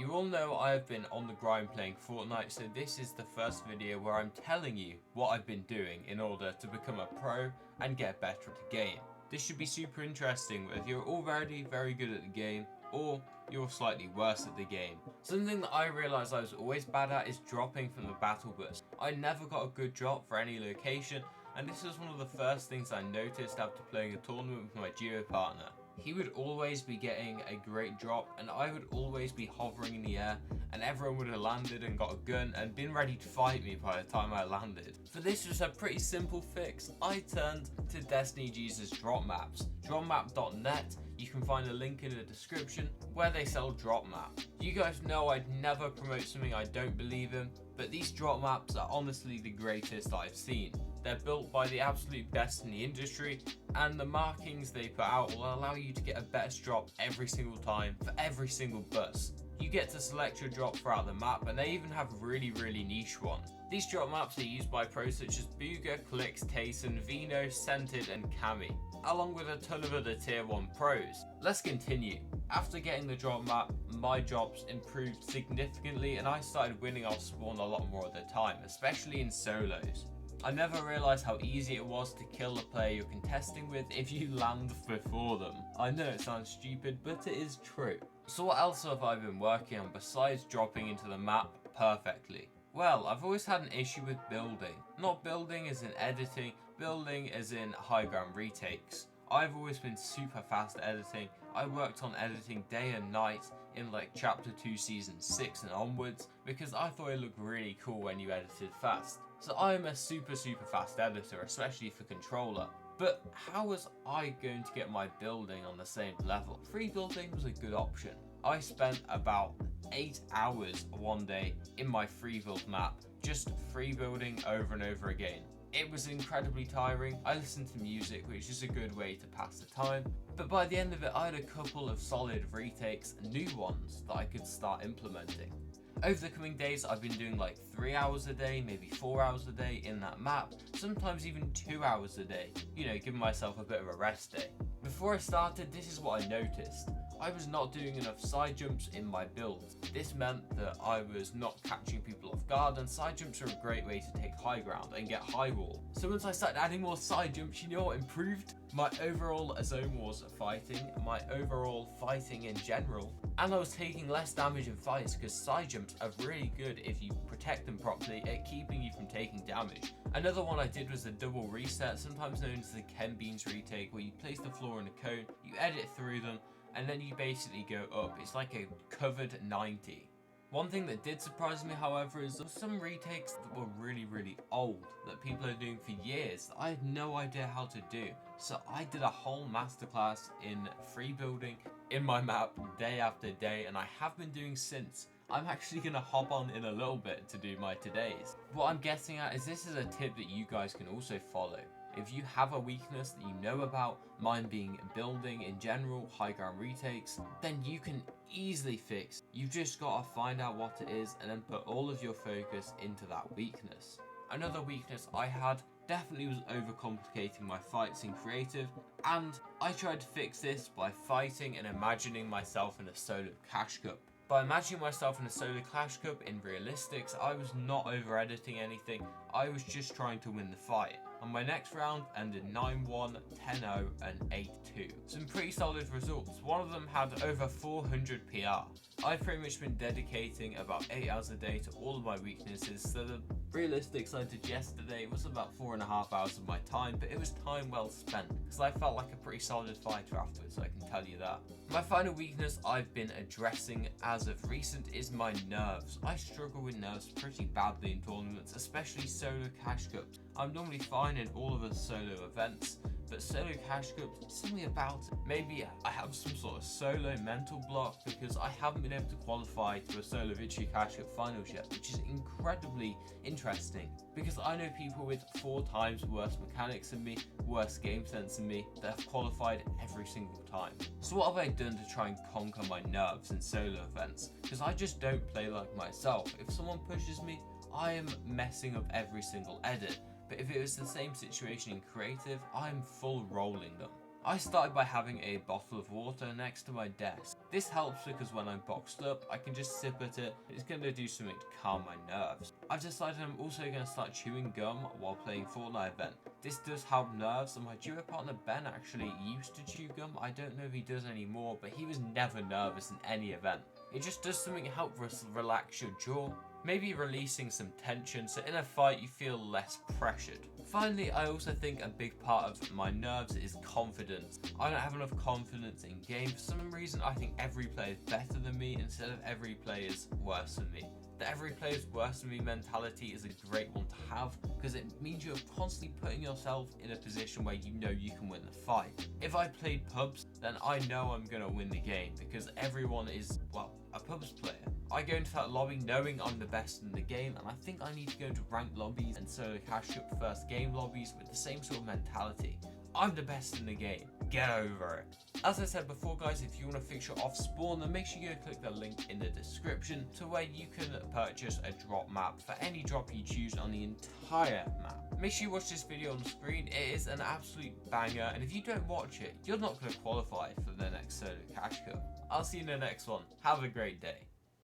You all know I have been on the grind playing Fortnite, so this is the first video where I'm telling you what I've been doing in order to become a pro and get better at the game. This should be super interesting whether you're already very good at the game or you're slightly worse at the game. Something that I realised I was always bad at is dropping from the battle bus. I never got a good drop for any location, and this was one of the first things I noticed after playing a tournament with my duo partner. He would always be getting a great drop and I would always be hovering in the air, and everyone would have landed and got a gun and been ready to fight me by the time I landed. For this was a pretty simple fix. I turned to Destiny Jesus drop maps. Dropmap.net, you can find a link in the description where they sell drop maps. You guys know I'd never promote something I don't believe in, but these drop maps are honestly the greatest I've seen. They're built by the absolute best in the industry, and the markings they put out will allow you to get a better drop every single time for every single bus. You get to select your drop throughout the map, and they even have really niche ones. These drop maps are used by pros such as Booga, Clicks, Tayson, Vino, Scented and Cami, along with a ton of other tier 1 pros. Let's continue. After getting the drop map, my drops improved significantly and I started winning off spawn a lot more of the time, especially in solos. I never realised how easy it was to kill the player you're contesting with if you land before them. I know it sounds stupid, but it is true. So what else have I been working on besides dropping into the map perfectly? Well, I've always had an issue with building. Not building as in editing, building as in high ground retakes. I've always been super fast at editing. I worked on editing day and night in like chapter 2 season 6 and onwards because I thought it looked really cool when you edited fast. So I'm a super fast editor, especially for controller. But how was I going to get my building on the same level? Free building was a good option. I spent about 8 hours one day in my free build map, just free building over and over again. It was incredibly tiring. I listened to music, which is a good way to pass the time, but by the end of it I had a couple of solid retakes, new ones that I could start implementing. Over the coming days I've been doing like 3 hours a day, maybe 4 hours a day in that map, sometimes even 2 hours a day, giving myself a bit of a rest day. Before I started, this is what I noticed. I was not doing enough side jumps in my builds. This meant that I was not catching people off guard, and side jumps are a great way to take high ground and get high wall. So once I started adding more side jumps, you know what improved? My overall zone wars fighting, my overall fighting in general, and I was taking less damage in fights because side jumps are really good if you protect them properly at keeping you from taking damage. Another one I did was a double reset, sometimes known as the Ken Beans retake, where you place the floor in a cone, you edit through them, and then you basically go up. It's like a covered 90. One thing that did surprise me, however, is there were some retakes that were really old that people are doing for years that I had no idea how to do. So I did a whole masterclass in free building in my map day after day, and I have been doing since. I'm actually going to hop on in a little bit to do my todays. What I'm getting at is this is a tip that you guys can also follow. If you have a weakness that you know about, mine being building in general, high ground retakes, then you can easily fix. You've just got to find out what it is and then put all of your focus into that weakness. Another weakness I had definitely was overcomplicating my fights in creative, and I tried to fix this by fighting and imagining myself in a solo cash cup. By imagining myself in a solo clash cup in realistics, I was not over editing anything, I was just trying to win the fight. And my next round ended 9-1, 10-0 and 8-2. Some pretty solid results. One of them had over 400 PR. I've pretty much been dedicating about 8 hours a day to all of my weaknesses, so the realistics I did yesterday was about 4.5 hours of my time, but it was time well spent because I felt like a pretty solid fighter afterwards, I can tell you that. My final weakness I've been addressing as of recent is my nerves. I struggle with nerves pretty badly in tournaments, especially solo cash cups. I'm normally fine in all of the solo events, but solo cash cups, something about it. Maybe I have some sort of solo mental block because I haven't been able to qualify to a solo victory cash cup finals yet, which is incredibly interesting because I know people with 4 times worse mechanics than me, worse game sense than me, that have qualified every single time. So what have I done to try and conquer my nerves in solo events? Because I just don't play like myself. If someone pushes me, I am messing up every single edit. But if it was the same situation in creative, I'm full rolling them. I started by having a bottle of water next to my desk. This helps because when I'm boxed up, I can just sip at it. It's going to do something to calm my nerves. I've decided I'm also going to start chewing gum while playing Fortnite event. This does help nerves, and my duo partner Ben actually used to chew gum. I don't know if he does anymore, but he was never nervous in any event. It just does something to help relax your jaw, maybe releasing some tension, so in a fight you feel less pressured. Finally, I also think a big part of my nerves is confidence. I don't have enough confidence in game. For some reason, I think every player is better than me instead of every player is worse than me. The every player is worse than me mentality is a great one to have because it means you're constantly putting yourself in a position where you know you can win the fight. If I played pubs, then I know I'm going to win the game because everyone is, well, a pubs player. I go into that lobby knowing I'm the best in the game, and I think I need to go into ranked lobbies and solo cash up first game lobbies with the same sort of mentality. I'm the best in the game. Get over it. As I said before, guys, if you want to fix your off spawn, then make sure you go click the link in the description to where you can purchase a drop map for any drop you choose on the entire map. Make sure you watch this video on screen. It is an absolute banger, and if you don't watch it, you're not going to qualify for the next solo cash cup. I'll see you in the next one. Have a great day.